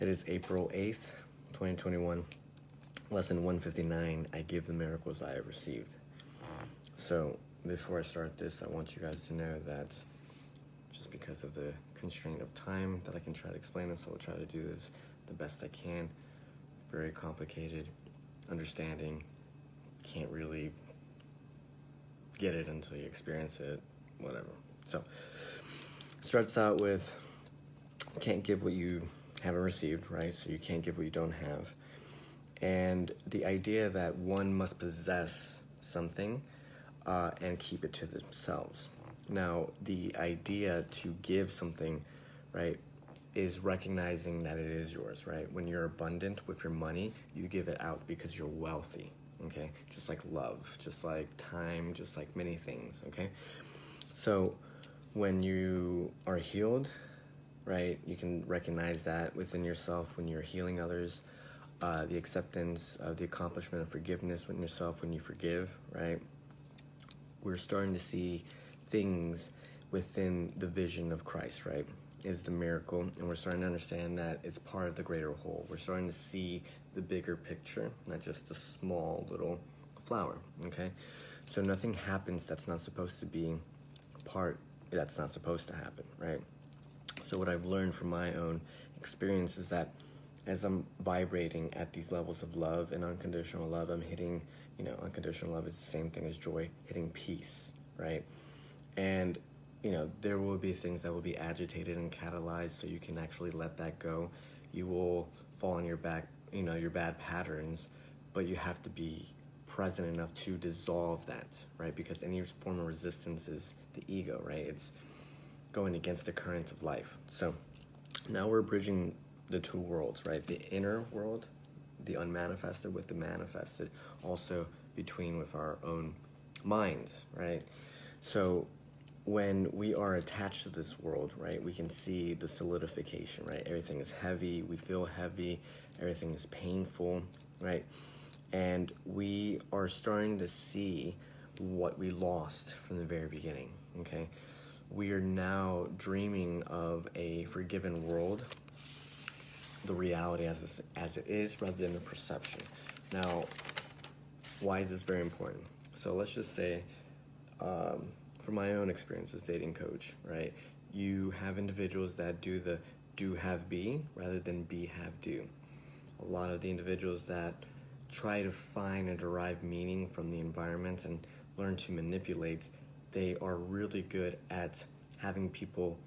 It is April 8th, 2021, lesson 159. I give the miracles I have received. So before I start this, I want you guys to know that just because of the constraint of time that I can try to explain this, I'll try to do this the best I can. Very complicated, understanding, can't really get it until you experience it, whatever. So starts out with can't give what you haven't received, right? So you can't give what you don't have. And the idea that one must possess something and keep it to themselves. Now, the idea to give something, right, is recognizing that it is yours, right? When you're abundant with your money, you give it out because you're wealthy, okay? Just like love, just like time, just like many things, okay? So when you are healed, right, you can recognize that within yourself when you're healing others, the acceptance of the accomplishment of forgiveness within yourself when you forgive, right? We're starting to see things within the vision of Christ, right? It's the miracle, and we're starting to understand that it's part of the greater whole. We're starting to see the bigger picture, not just a small little flower, okay? So nothing happens that's not supposed to be part, that's not supposed to happen, right? So what I've learned from my own experience is that as I'm vibrating at these levels of love and unconditional love, I'm hitting, unconditional love is the same thing as joy, hitting peace, right? And, there will be things that will be agitated and catalyzed, so you can actually let that go. You will fall on your back, your bad patterns, but you have to be present enough to dissolve that, right? Because any form of resistance is the ego, right? It's going against the currents of life. So now we're bridging the two worlds, right? The inner world, the unmanifested with the manifested, also between with our own minds, right? So when we are attached to this world, right, we can see the solidification, right? Everything is heavy, we feel heavy, everything is painful, right? And we are starting to see what we lost from the very beginning, okay? We are now dreaming of a forgiven world, the reality as it is, rather than the perception. Now, why is this very important? So let's just say, from my own experience as dating coach, right? You have individuals that do the do have be rather than be have do. A lot of the individuals that try to find and derive meaning from the environment and learn to manipulate, they are really good at having people,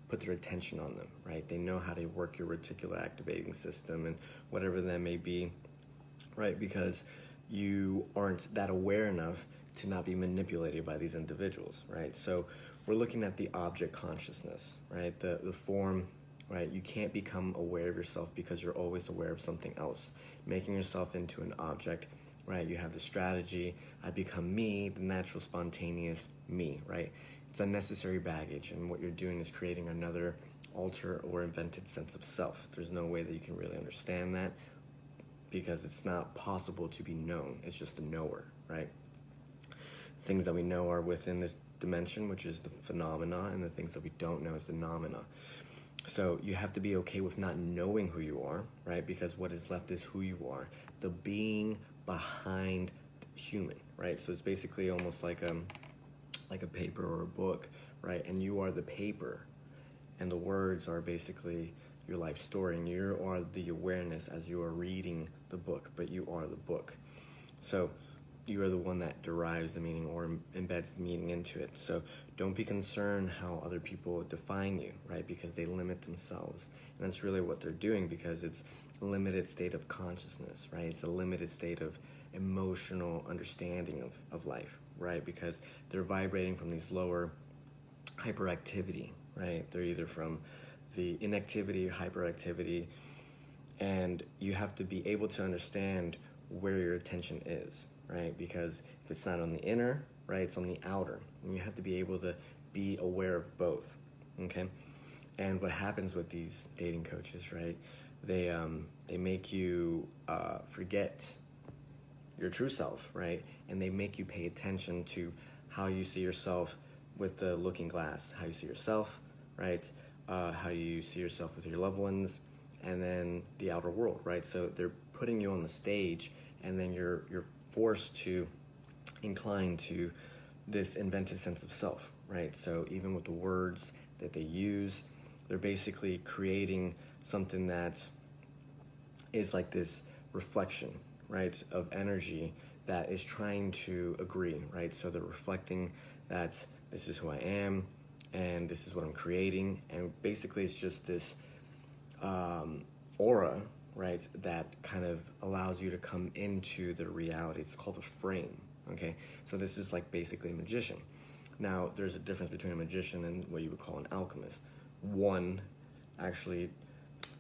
put their attention on them, right? They know how to work your reticular activating system and whatever that may be, right? Because you aren't that aware enough to not be manipulated by these individuals, right? So we're looking at the object consciousness, right? The form, right? You can't become aware of yourself because you're always aware of something else. Making yourself into an object, right? You have the strategy, I become me, the natural spontaneous me, right? It's unnecessary baggage, and what you're doing is creating another alter or invented sense of self. There's no way that you can really understand that because it's not possible to be known. It's just a knower, right? Things that we know are within this dimension, which is the phenomena, and the things that we don't know is the nomina. So you have to be okay with not knowing who you are, right? Because what is left is who you are, the being behind human, right? So it's basically almost like a paper or a book, right? And you are the paper, and the words are basically your life story, and you are the awareness as you are reading the book, but you are the book. So you are the one that derives the meaning or embeds the meaning into it. So don't be concerned how other people define you, right? Because they limit themselves. And that's really what they're doing, because it's a limited state of consciousness, right? It's a limited state of emotional understanding of life, right? Because they're vibrating from these lower hyperactivity, right? They're either from the inactivity or hyperactivity, and you have to be able to understand where your attention is, right? Because if it's not on the inner, right, it's on the outer. And you have to be able to be aware of both, okay? And what happens with these dating coaches, right, they make you forget your true self, right? And they make you pay attention to how you see yourself with the looking glass, how you see yourself, right? how you see yourself with your loved ones, and then the outer world, right? So they're putting you on the stage, and then you're forced to incline to this invented sense of self, right? So even with the words that they use, they're basically creating something that is like this reflection, right, of energy that is trying to agree, right? So they're reflecting that this is who I am, and this is what I'm creating, and basically it's just this aura, right, that kind of allows you to come into the reality. It's called a frame, okay? So this is like basically a magician. Now, there's a difference between a magician and what you would call an alchemist. One actually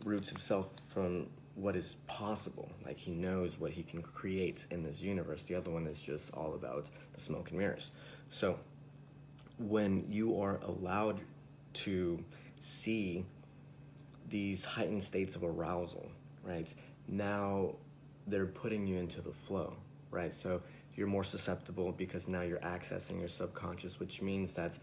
roots himself from what is possible. Like, he knows what he can create in this universe. The other one is just all about the smoke and mirrors. So when you are allowed to see these heightened states of arousal, right, now they're putting you into the flow, right? So you're more susceptible because now you're accessing your subconscious, which means that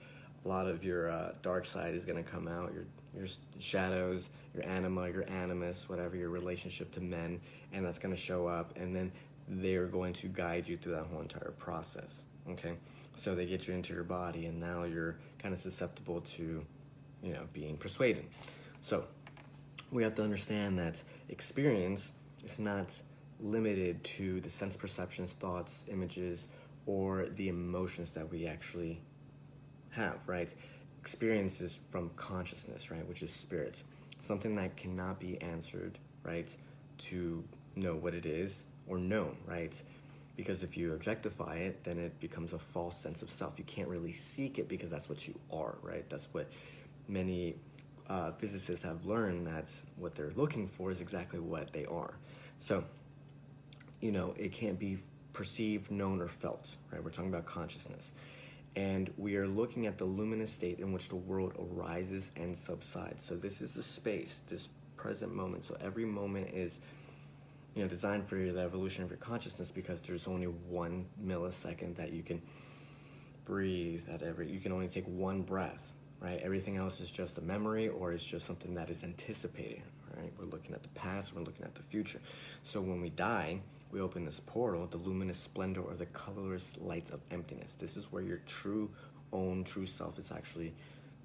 a lot of your dark side is going to come out, your shadows, your anima, your animus, whatever, your relationship to men, and that's going to show up, and then they're going to guide you through that whole entire process, okay? So they get you into your body, and now you're kind of susceptible to, you know, being persuaded. So we have to understand that experience is not limited to the sense perceptions, thoughts, images, or the emotions that we actually have, right? Experience is from consciousness, right, which is spirit. Something that cannot be answered, right, to know what it is or known, right? Because if you objectify it, then it becomes a false sense of self. You can't really seek it because that's what you are, right? That's what many physicists have learned, that what they're looking for is exactly what they are. So, you know, it can't be perceived, known, or felt, right? We're talking about consciousness. And we are looking at the luminous state in which the world arises and subsides. So this is the space, this present moment. So every moment is, you know, designed for the evolution of your consciousness, because there's only 1 millisecond that you can breathe at you can only take one breath, right? Everything else is just a memory, or it's just something that is anticipated, right? We're looking at the past, we're looking at the future. So when we die, we open this portal, the luminous splendor or the colorless lights of emptiness. This is where your true self is actually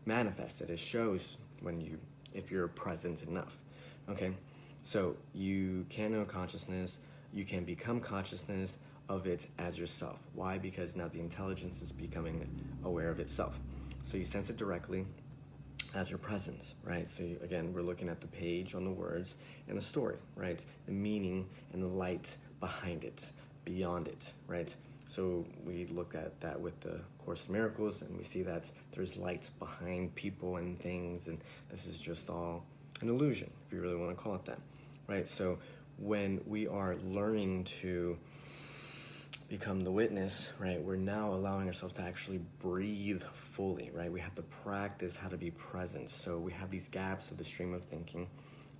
manifested. It shows if you're present enough, okay? So you can know consciousness, you can become consciousness of it as yourself. Why? Because now the intelligence is becoming aware of itself. So you sense it directly as your presence, right? So again, we're looking at the page on the words and the story, right? The meaning and the light behind it, beyond it, right? So we look at that with the Course in Miracles, and we see that there's light behind people and things, and this is just all an illusion, if you really want to call it that, right? So when we are learning to become the witness, right, we're now allowing ourselves to actually breathe fully, right? We have to practice how to be present. So we have these gaps of the stream of thinking,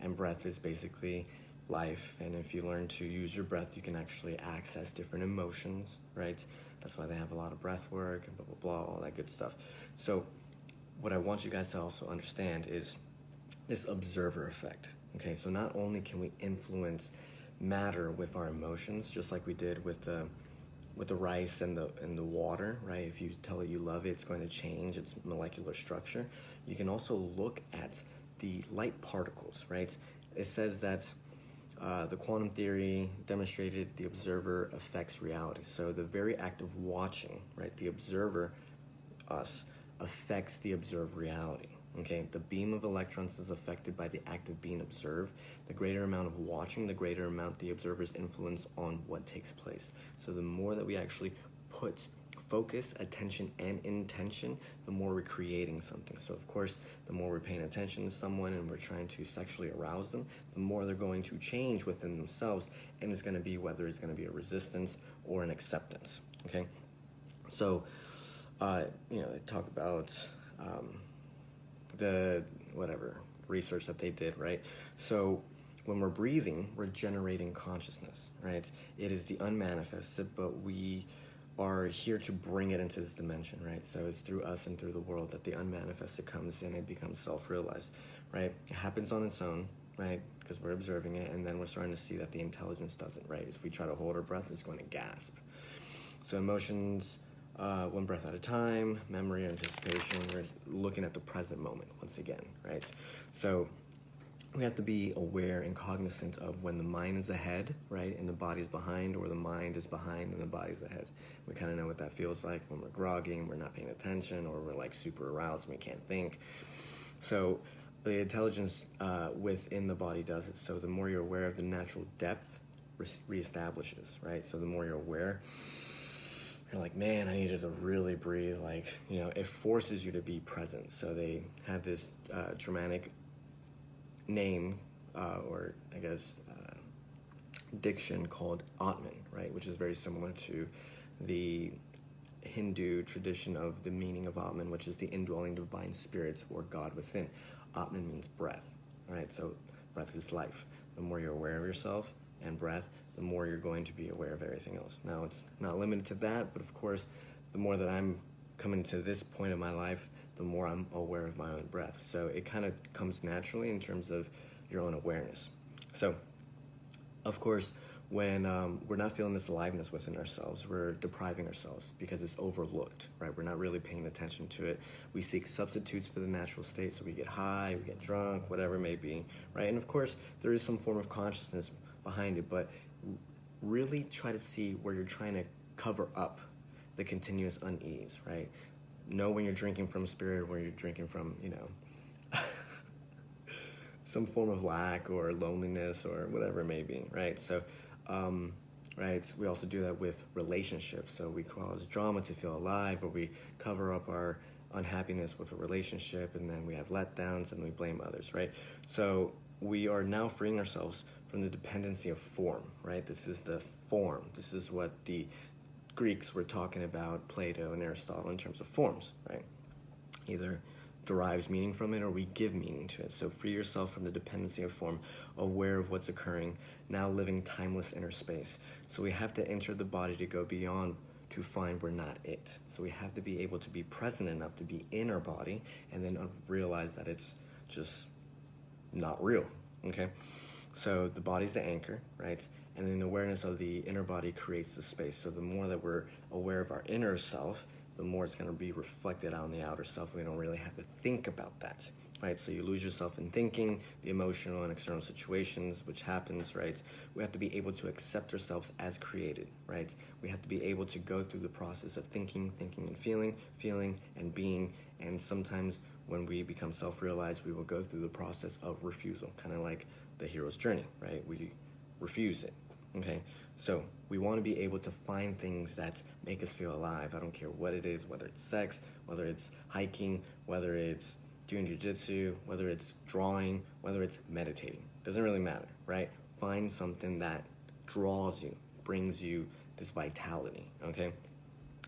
and breath is basically life. And if you learn to use your breath, you can actually access different emotions, right? That's why they have a lot of breath work and blah, blah, blah, all that good stuff. So what I want you guys to also understand is this observer effect, okay? So not only can we influence matter with our emotions, just like we did with the rice and the water, right? If you tell it you love it, it's going to change its molecular structure. You can also look at the light particles, right? It says that the quantum theory demonstrated the observer affects reality. So the very act of watching, right, the observer, us, affects the observed reality. Okay, the beam of electrons is affected by the act of being observed. The greater amount of watching, the greater amount the observer's influence on what takes place. So the more that we actually put focus, attention, and intention, the more we're creating something. So of course, the more we're paying attention to someone and we're trying to sexually arouse them, the more they're going to change within themselves, and it's going to be whether it's going to be a resistance or an acceptance. Okay, so you know, they talk about the research that they did, right? So when we're breathing, we're generating consciousness, right? It is the unmanifested, but we are here to bring it into this dimension, right? So it's through us and through the world that the unmanifested comes in and becomes self-realized, right? It happens on its own, right? Because we're observing it, and then we're starting to see that the intelligence doesn't, right? If we try to hold our breath, it's going to gasp. So emotions, one breath at a time, memory, anticipation, we're looking at the present moment once again, right? So we have to be aware and cognizant of when the mind is ahead, right, and the body's behind, or the mind is behind and the body's ahead. We kind of know what that feels like when we're groggy and we're not paying attention, or we're like super aroused and we can't think. So the intelligence within the body does it. So the more you're aware of, the natural depth reestablishes, right? So the more you're aware, you're like, man, I needed to really breathe. Like, you know, it forces you to be present. So they have this Germanic name, or I guess diction called Atman, right? Which is very similar to the Hindu tradition of the meaning of Atman, which is the indwelling divine spirit or God within. Atman means breath, right? So breath is life. The more you're aware of yourself and breath, the more you're going to be aware of everything else. Now, it's not limited to that, but of course, the more that I'm coming to this point of my life, the more I'm aware of my own breath. So it kind of comes naturally in terms of your own awareness. So, of course, when we're not feeling this aliveness within ourselves, we're depriving ourselves because it's overlooked, right? We're not really paying attention to it. We seek substitutes for the natural state, so we get high, we get drunk, whatever it may be, right? And of course, there is some form of consciousness behind it, but really try to see where you're trying to cover up the continuous unease, right? Know when you're drinking from spirit, where you're drinking from, you know, some form of lack or loneliness or whatever it may be, right? So, right, we also do that with relationships. So we cause drama to feel alive, or we cover up our unhappiness with a relationship, and then we have letdowns and we blame others, right? So we are now freeing ourselves from the dependency of form, right? This is the form. This is what the Greeks were talking about, Plato and Aristotle, in terms of forms, right? Either derives meaning from it or we give meaning to it. So free yourself from the dependency of form, aware of what's occurring, now living timeless inner space. So we have to enter the body to go beyond, to find we're not it. So we have to be able to be present enough to be in our body and then realize that it's just not real, okay? So the body's the anchor, right? And then the awareness of the inner body creates the space. So the more that we're aware of our inner self, the more it's going to be reflected on the outer self. We don't really have to think about that, right? So you lose yourself in thinking, the emotional and external situations, which happens, right? We have to be able to accept ourselves as created, right? We have to be able to go through the process of thinking and feeling and being. And sometimes when we become self-realized, we will go through the process of refusal, kind of like the hero's journey, right? We refuse it, okay? So we want to be able to find things that make us feel alive. I don't care what it is, whether it's sex, whether it's hiking, whether it's doing jiu-jitsu, whether it's drawing, whether it's meditating. Doesn't really matter, right? Find something that draws you, brings you this vitality, okay?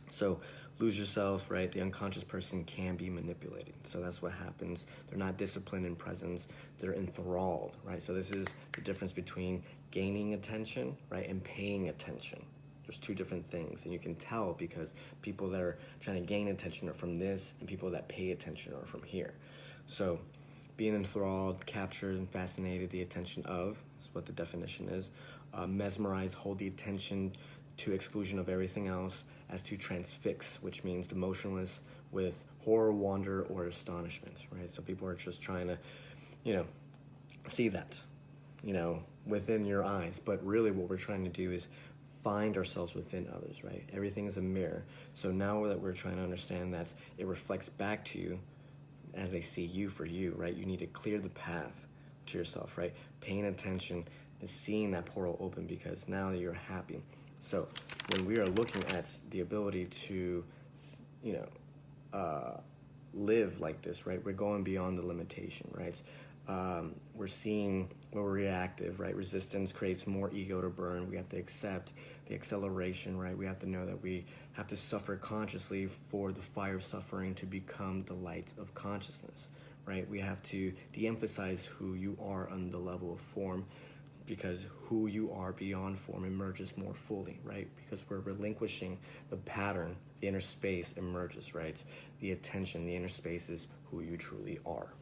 So lose yourself, right? The unconscious person can be manipulated. So that's what happens. They're not disciplined in presence. They're enthralled, right? So this is the difference between gaining attention, right, and paying attention. There's two different things, and you can tell because people that are trying to gain attention are from this, and people that pay attention are from here. So being enthralled, captured, and fascinated, the attention of, is what the definition is. Mesmerized, hold the attention to exclusion of everything else, as to transfix, which means the motionless with horror, wonder, or astonishment, right? So people are just trying to, you know, see that, you know, within your eyes. But really what we're trying to do is find ourselves within others, right? Everything is a mirror. So now that we're trying to understand that it reflects back to you as they see you for you, right? You need to clear the path to yourself, right? Paying attention and seeing that portal open because now you're happy. So when we are looking at the ability to, you know, live like this, right? We're going beyond the limitation, right? We're seeing where we're reactive, right? Resistance creates more ego to burn. We have to accept the acceleration, right? We have to know that we have to suffer consciously for the fire of suffering to become the light of consciousness, right? We have to de-emphasize who you are on the level of form because who you are beyond form emerges more fully, right? Because we're relinquishing the pattern, the inner space emerges, right? The attention, the inner space is who you truly are.